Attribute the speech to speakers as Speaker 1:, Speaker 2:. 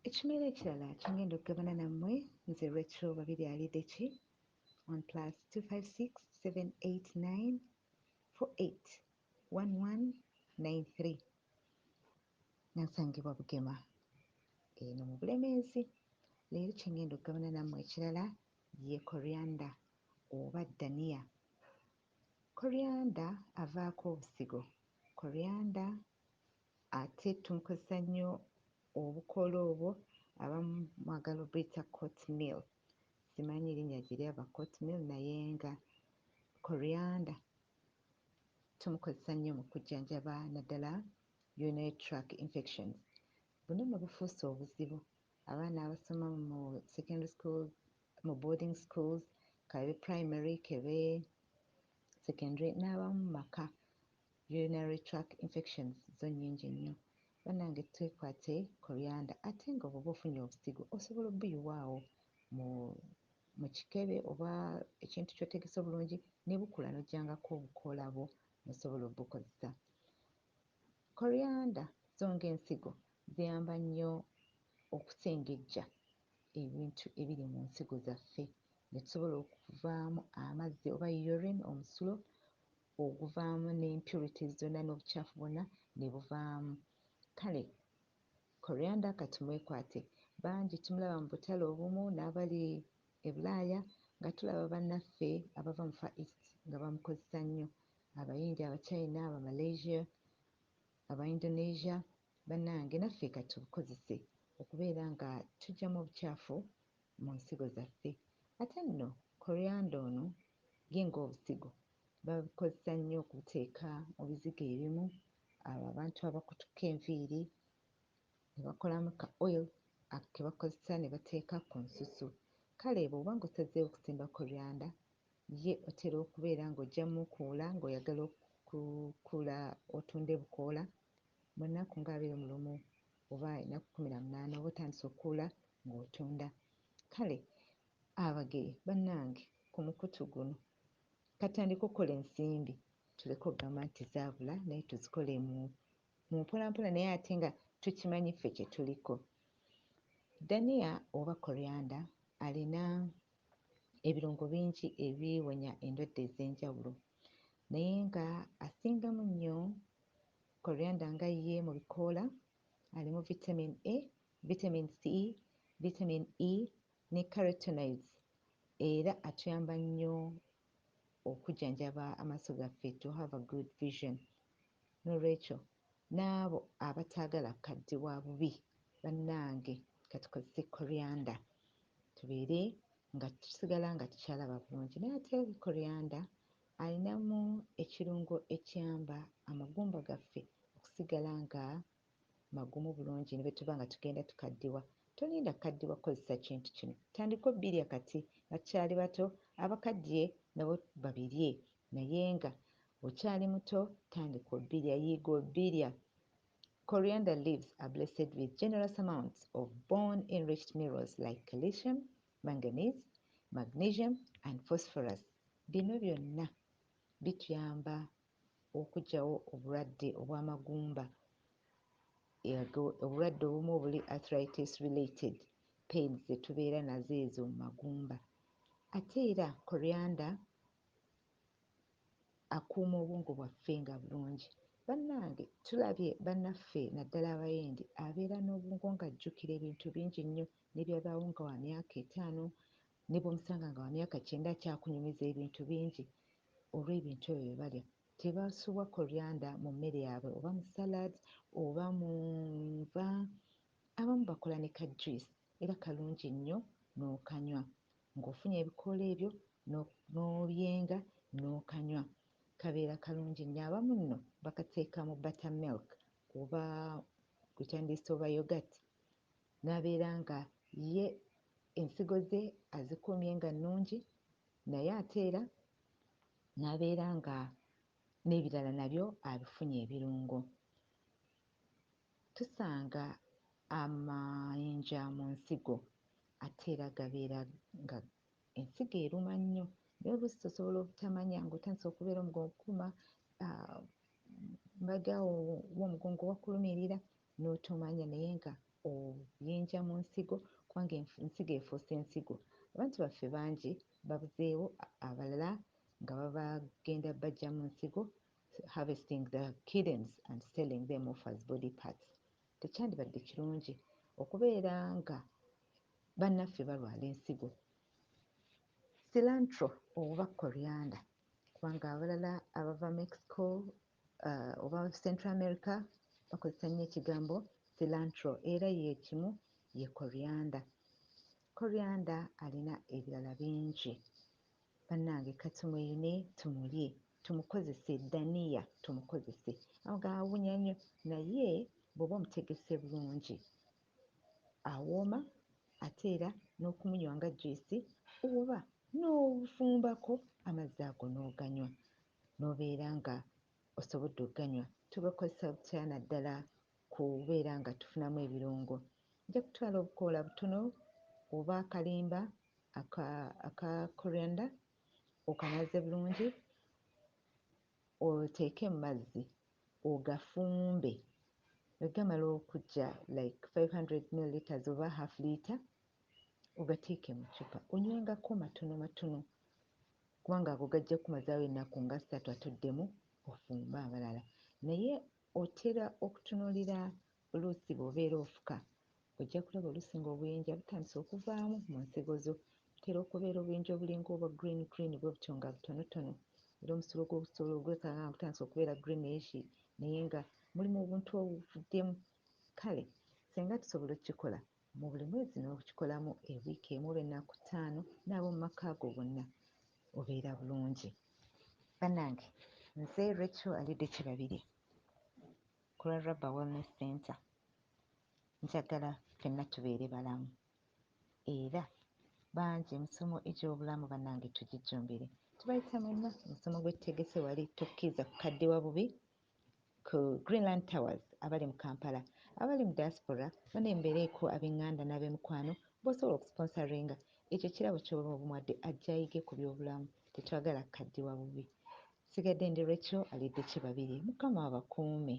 Speaker 1: Ekimera ekirala kyengenda okugabana nammwe nze Retro Babirye Aliddeki on +25678948193 nansangibwa Bugema eno mu Bulemeezi. Leero kyengenda okugabana nammwe ekirala ye Coriander oba Dania. Coriander avaako obusigo. Coriander ate tumukozesa nnyo obukoola obwo abamu mwagala obuyita Cortmeal. Simanyi linnya gye lyava Cortmeal naye nga Coriander tumukozesa nnyo mu kujjanjaba naddala urinary tract infections. Buno nno bufuuse obuzibu. Abaana abasoma mu secondary schools, mu boarding schools, kabe primary, kebe secondary n'abamu maka, urinary tract infections zo nnyingi nnyo. Bannange twekwate Coriander ate nga bw'oba ofunye obusigo osobola obuyiwaawo mu kikebe oba ekintu ky'otegese obulungi ne bukula n'ojjangako obukoola bwo n'osobola obukozesa. Coriander zo ng'ensigo ziyamba nnyo okusengejja ebintu ebiri mu nsigo zaffe ne tusobola okuvaamu amazzi oba urine, omusulo oguvaamu n'impurities zonna n'obucaafu bwonna ne buvaamu. Kale Coriander katumwekwate, bangi tumulaba mu butale obumu n'abali e Bulaaya nga tulaba bannaffe abava mu Far East nga bamukozesa nnyo, Abayindi, Abachina, Abamalaysia, Aba-Indonesia. Bannange naffe katubukozese okubeera nga tuggyamu obucaafu mu nsigo zaffe. Ate nno Coriander ono ye ng'obusigo babukozesa nnyo okuteeka mu bizigo ebimu, abo abantu abakutuka enviiri ne bakolamu ka oil ke bakozesa ne bateeka ku nsusu. Kale bw'oba ng'osazeewo okusimba Coriander, ye otera okubeera ng'oggyamu kuula ng'oyagala okukuula otunde bukoola mu nnaku ng'abiri mu lumu oba ennaku 18 oba otandise okukuula ng'otunda. Kale abagere bannange ku mukutu guno katandika okukola ensimbi, tuleke okugamba nti zaabula naye tuzikole mu mpolampola naye ate nga tukimanyi ffe kye tuliko. Dania oba Coriander alina ebirungo bingi ebiwonya endwadde ez'enjawulo naye nga asingamu nnyo Coriander nga ye mu bikoola alimu vitamin A, vitamin C, vitamin E ne carotenoids era atuyamba nnyo okujjanjaba amaaso gaffe to have a good vision. N'olwekyo n'abo abataagala kukaddiwa bubi bannange katukozese Coriander tubeere nga tusigala nga tukyalaba bulungi. Naye ate Coriander alinamu ekirungo ekiyamba amagumba gaffe okusigala nga magumu bulungi ne bwe tuba nga tugenda tukaddiwa. Tolinda kukaddiwa kukozesa kintu kino, tandika obbirya kati nga tukyali bato. Abakaddiye nabo babirye naye nga okyali muto tandika obbirya, yiga obbirya. Coriander leaves are blessed with generous amounts of bone-enriched minerals like calcium, manganese, magnesium and phosphorus. Bino byonna bituyamba okuggyawo obulwadde obw'amagumba, obulwadde obumu obuli arthritis related pains ze tubeera nazo ezo mu magumba. Ate era Coriander akuuma obwongo bwaffe nga bulungi. Bannange tulabye bannaffe naddala Abayindi abeera n'obwongo ng'ajjukira ebintu bingi nnyo ne byabaawo nga wa myaka 5 ne bw'omusanga nga wa myaka 9 akyakunyumiza ebintu bingi olw'ebintu ebyo bye balya. Tebasuubwa Coriander mu mmere yaabwe oba mu salads oba mu nva, abamu bakola ne ka juice era kalungi nnyo n'okanywa ng'ofunye ebikoola ebyo n'obyenga n'okanywa, kabeera kalungi nnyo. Abamu nno bakateeka mu buttermilk oba gwetandiisa oba yogurt n'abeera nga ye ensigo ze azikuumye nga nnungi naye ate era n'abeera nga n'ebirala nabyo abifunye ebirungo. Tusanga amayinja mu nsigo ate era gabeera nga ensigo eruma nnyo naye oluusi tosobola obutamanya ng'otandise okubeera omugongo gukuluma, emabega w'omugongo wakulumirira n'otomanya naye nga obuyinja bajja mu nsigo kubanga ensigo efuuse ensigo. Abantu baffe bangi babuzeewo, abalala nga bagenda bajja mu nsigo, harvesting the kittens and selling them off as body parts. Tekyandibadde kirungi okubeera nga bannaffe balwala ensigo. Cilantro oba coriander, kubanga abalala abava Mexico oba Central America bakozesa nnyo ekigambo cilantro era ye kimu ye coriander. Coriander alina ebirala bingi. Bannange katumweyune tumulye, tumukozese ddaniya, tumukozese. Amagalo awunya nnyo naye bw'oba omutegese bulungi awooma, ate era n'okumunywa nga juyisi oba n'ofumbako amazzi ago n'oganywa n'obeera nga osobodde okuganywa. Tugakozesa butya naddala kubeera nga tufunamu ebirungo. Nja kutwala obukoola butono oba akalimba aka coriander, okanaze bulungi, oteeke mu mazzi ogafumbe. Bwe gamala okujja like 500 milliliters oba half litre, ogateeke mu ccupa onywengako matono matono kubanga ago gajja kumazaawo ennaku nga 3 atoddemu ofumbe abalala. Naye otera okutunuulira oluusi bw'obeera ofuka, ojja kulaba oluusi ng'obuyinja butandise okuvaamu mu nsigo zo. Butera okubeera obuyinja obulinga obwa green bwe butyo nga butonotono, era omusulo gw'obusulo gw'osanga nga gutandise okubeera greenish naye nga mulimu obuntu obuvuddemu. Kale singa tusobola okukikola mu buli mwezi n'okukikolamu ewiiki emu oba ennaku 5 n'ab'omu maka go bonna, obeera bulungi. Bannange, nze Rachel Aliddeki Babirye ku lwa Rubber Wellness Center. Njagala ffenna tubeere balamu era bangi emisomo egy'obulamu bannange tugijjumbire. Tubayita mwenna omusomo gw'ettegese wali tokkiriza kukaddiwa bubi ku Greenland Towers abali mu Kampala, abali mu diaspora bonna mubeereeko ab'eŋŋanda n'ab'emikwano b'osobola okusponsoringa. Ekyo kirabo ky'oba obumwadde ajja ayige ku by'obulamu. Tetwagala kukaddiwa bubi. Sigadde ndi Rachel Aliddeki Babirye. Mukama abakuume.